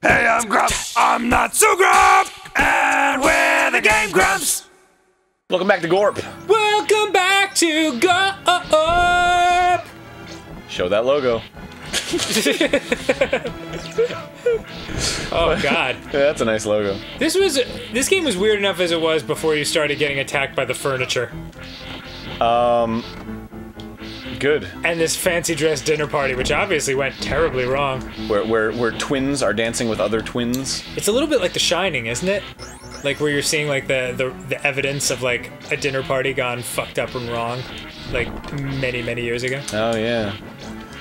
Hey, I'm Grumps. I'm not so Grump, and we're the Game Grumps. Welcome back to GORP. Welcome back to GORP. Show that logo. Oh God. Yeah, that's a nice logo. This game was weird enough as it was before you started getting attacked by the furniture. Good. And this fancy dress dinner party, which obviously went terribly wrong. Where twins are dancing with other twins. It's a little bit like The Shining, isn't it? Like where you're seeing like the evidence of like a dinner party gone fucked up and wrong, like many years ago. Oh yeah.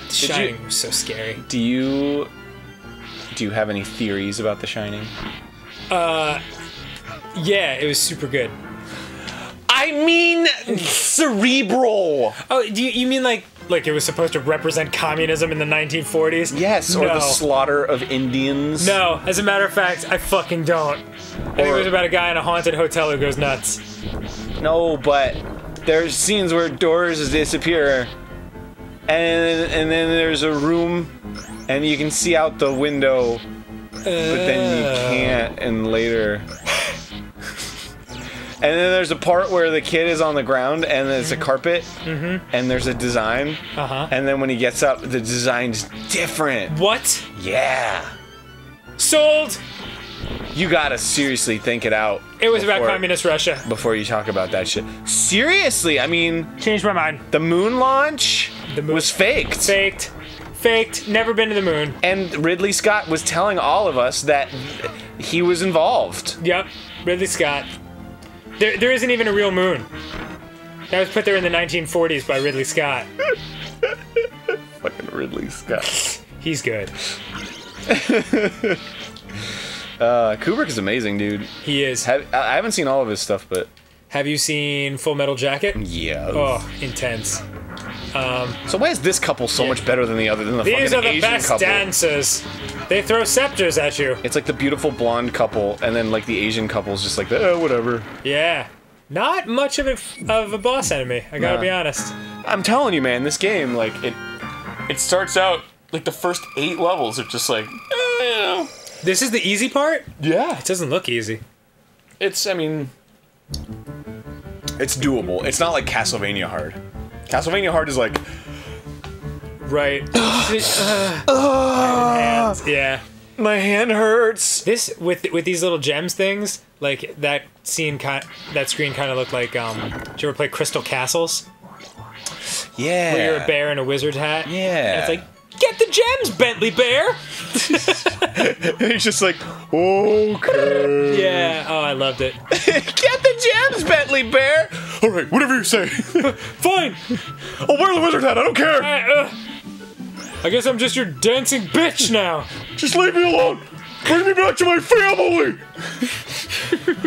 The Shining was so scary. Do you have any theories about The Shining? Yeah, it was super good. I mean, cerebral. Oh, you mean like it was supposed to represent communism in the 1940s? Yes, or the slaughter of Indians. No, as a matter of fact, I fucking don't. I think it was about a guy in a haunted hotel who goes nuts. No, but there's scenes where doors disappear, and then there's a room, and you can see out the window, but then you can't, and later. And then there's a part where the kid is on the ground and there's a carpet and there's a design. And then when he gets up, the design's different. What? Yeah. Sold! You gotta seriously think it out. It was about communist Russia. Before you talk about that shit. Seriously, I mean... Changed my mind. The moon launch was faked. Faked. Never been to the moon. And Ridley Scott was telling all of us that he was involved. Yep. Ridley Scott. There isn't even a real moon. That was put there in the 1940s by Ridley Scott. Fucking Ridley Scott. He's good. Kubrick is amazing, dude. He is. I haven't seen all of his stuff, but... Have you seen Full Metal Jacket? Yeah. Oh, intense. So why is this couple so much better than the other? These are the Asian best couple? Dancers. They throw scepters at you. It's like the beautiful blonde couple, and then like the Asian couple's just like, whatever. Yeah. Not much of a boss enemy, I gotta be honest. I'm telling you, man, this game, like, it starts out, like, the first 8 levels are just like, you know. This is the easy part? Yeah. It doesn't look easy. It's doable. It's not like Castlevania hard. Castlevania hard is like... Right. Yeah. My hand hurts. This, with these little gems things, like, that screen kind of looked like, did you ever play Crystal Castles? Yeah. Where you're a bear in a wizard hat? Yeah. And it's like, get the gems, Bentley Bear! And he's just like, okay. Yeah, oh, I loved it. Get the gems, Bentley Bear! Alright, whatever you say. Fine! I'll wear the wizard hat, I don't care! I guess I'm just your dancing bitch now. Just leave me alone! Bring me back to my family!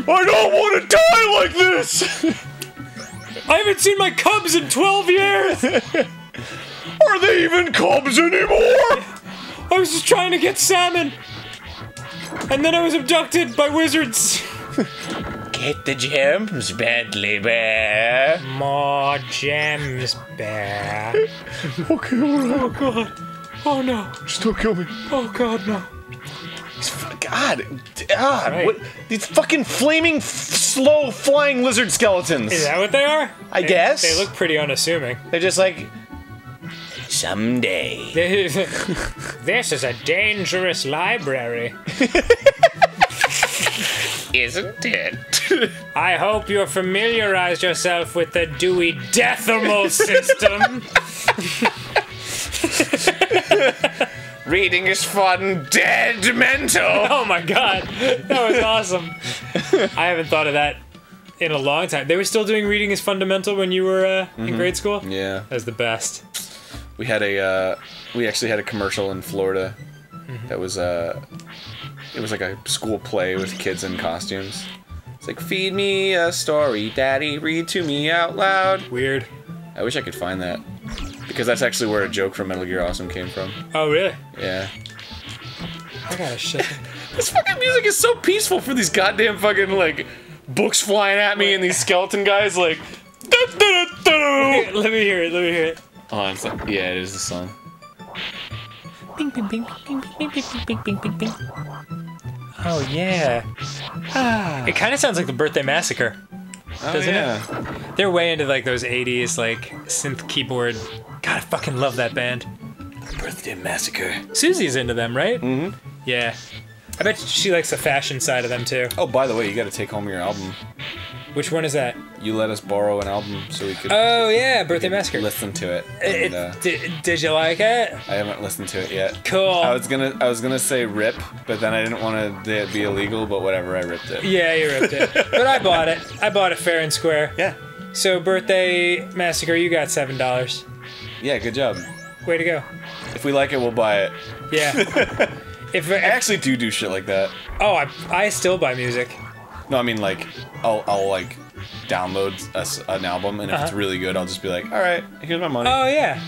I don't want to die like this! I haven't seen my cubs in 12 years! Are they even cubs anymore? I was just trying to get salmon! And then I was abducted by wizards! Get the gems, Bentley Bear! More gems, bear. Okay, alright. Oh god. Oh no. Just don't kill me. Oh god, no. God, Right. what, these fucking flaming, slow flying lizard skeletons. Is that what they are? I guess. They look pretty unassuming. They're just like, someday. This is a dangerous library. Isn't it? I hope you familiarized yourself with the Dewey Decimal System. Reading is fun, dead mental. Oh my god, that was awesome. I haven't thought of that in a long time. They were still doing reading is fundamental when you were in grade school? Yeah. That was the best. We had we actually had a commercial in Florida that was, it was like a school play with kids in costumes. It's like, feed me a story, daddy, read to me out loud. Weird. I wish I could find that. Because that's actually where a joke from Metal Gear Awesome came from. Oh, really? Yeah. I gotta shut This fucking music is so peaceful for these goddamn fucking, like, books flying at me and these skeleton guys, like... Let me hear it, let me hear it. Oh, it's like, yeah, it is the song. Bing, bing, bing, bing, bing, bing, bing, bing, bing, bing. Oh, yeah. It kind of sounds like the Birthday Massacre. Doesn't it? They're way into like those 80s like synth keyboard. God, I fucking love that band. Birthday Massacre. Susie's into them, right? Mm-hmm. Yeah. I bet she likes the fashion side of them too. Oh, by the way, you got to take home your album. Which one is that? You let us borrow an album so we could. Oh yeah, Birthday Massacre. Listen to it. And, did you like it? I haven't listened to it yet. Cool. I was gonna say rip, but then I didn't want to be illegal. But whatever, I ripped it. Yeah, you ripped it. But I bought it. I bought it fair and square. Yeah. So Birthday Massacre, you got $7. Yeah, good job. Way to go. If we like it, we'll buy it. Yeah. If I actually do shit like that. Oh, I still buy music. No, I mean like I'll like download an album, and if it's really good, I'll just be like, all right, here's my money. Oh yeah.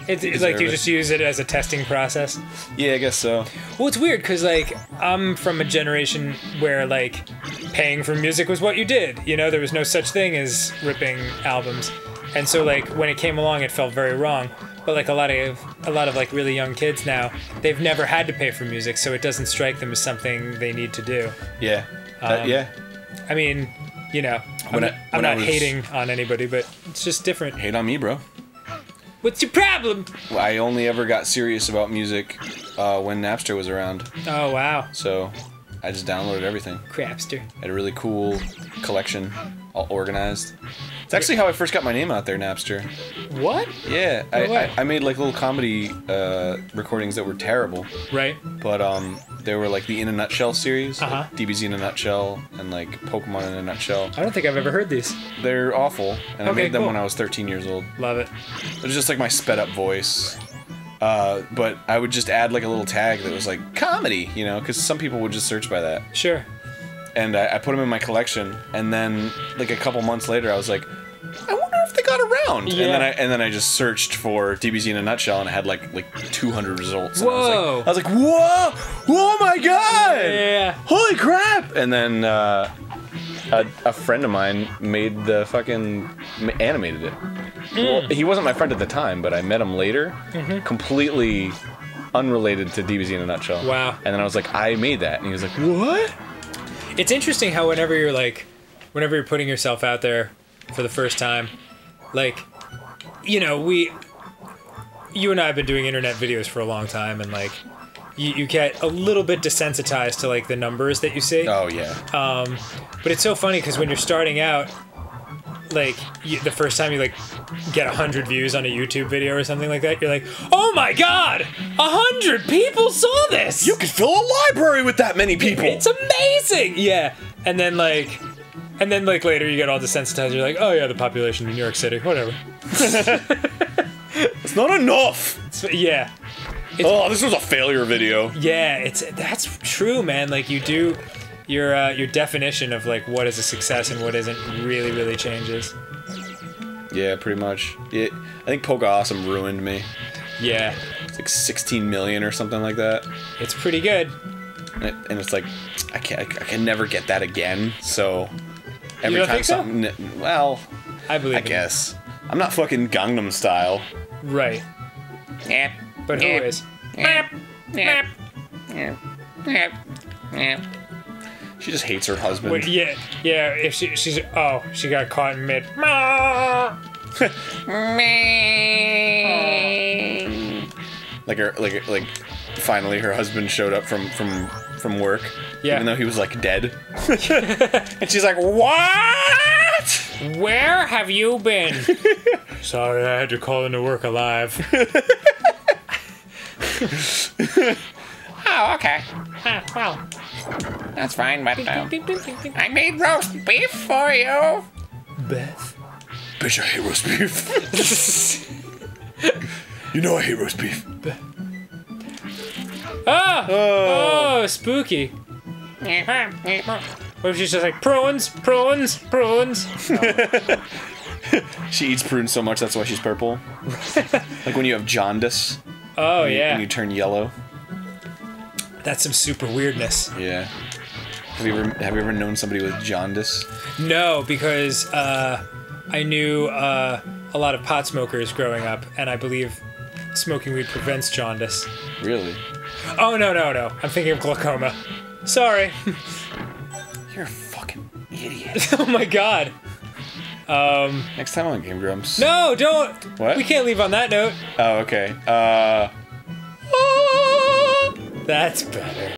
It's like you just use it as a testing process. Yeah, I guess so. Well, it's weird because like I'm from a generation where like paying for music was what you did. You know, there was no such thing as ripping albums, and so like when it came along, it felt very wrong. But like a lot of like really young kids now, they've never had to pay for music, so it doesn't strike them as something they need to do. Yeah. Yeah. I mean, you know, I'm not hating on anybody, but it's just different. Hate on me, bro. What's your problem? I only ever got serious about music when Napster was around. Oh, wow. So I just downloaded everything. Crapster. I had a really cool collection, all organized. It's actually how I first got my name out there, Napster. What? Yeah, No way. I made like little comedy recordings that were terrible. Right. But they were like the In a Nutshell series, Uh-huh. DBZ in a Nutshell, and like Pokemon in a Nutshell. I don't think I've ever heard these. They're awful, and I Okay, made them cool. when I was 13 years old. Love it. It was just like my sped up voice. But I would just add like a little tag that was like comedy, you know, because some people would just search by that. Sure. And I put them in my collection, and then like a couple months later, I was like, I wonder if they got around. Yeah. And then I just searched for DBZ in a Nutshell, and I had like 200 results. And Whoa! I was like, whoa! Oh my god! Yeah. Holy crap! And then a friend of mine made the fucking animated it. Well, he wasn't my friend at the time, but I met him later, completely unrelated to DBZ in a Nutshell. Wow. And then I was like, I made that, and he was like, what? It's interesting how whenever you're putting yourself out there for the first time, like, you know, you and I have been doing internet videos for a long time, and like, you get a little bit desensitized to like the numbers that you see. Oh yeah. But it's so funny because when you're starting out, like the first time you like get 100 views on a YouTube video or something like that, you're like, oh my god, 100 people saw this. You could fill a library with that many people. It's amazing. Yeah, and then like later you get all desensitized. You're like, oh yeah, the population of New York City, whatever. It's not enough. Yeah. This was a failure video. Yeah, that's true, man. Like you do, your definition of like what is a success and what isn't really changes. Yeah, pretty much. I think Poke Awesome ruined me. Yeah, It's like 16 million or something like that. it's pretty good. And it's like I can never get that again. So every don't time think so? something, well, I believe. I guess I'm not fucking Gangnam Style. Right. Yeah. But who is? She just hates her husband. Wait, yeah. If she got caught in mid. Like finally her husband showed up from work. Yeah. Even though he was like dead. And she's like, what? Where have you been? Sorry, I had to call into work alive. Oh, okay. Well, that's fine, but I made roast beef for you. Beth. Bitch, I hate roast beef. You know I hate roast beef. Oh, spooky. What if she's just like, prawns? She eats prunes so much that's why she's purple. Like when you have jaundice. Oh, And yeah. you turn yellow. That's some super weirdness. Yeah. Have you ever known somebody with jaundice? No, because I knew a lot of pot smokers growing up, and I believe smoking weed prevents jaundice. Really? Oh, no. I'm thinking of glaucoma. Sorry. You're a fucking idiot. Oh my god. Next time on Game Grumps. No, don't. What? We can't leave on that note. Oh, okay. That's better.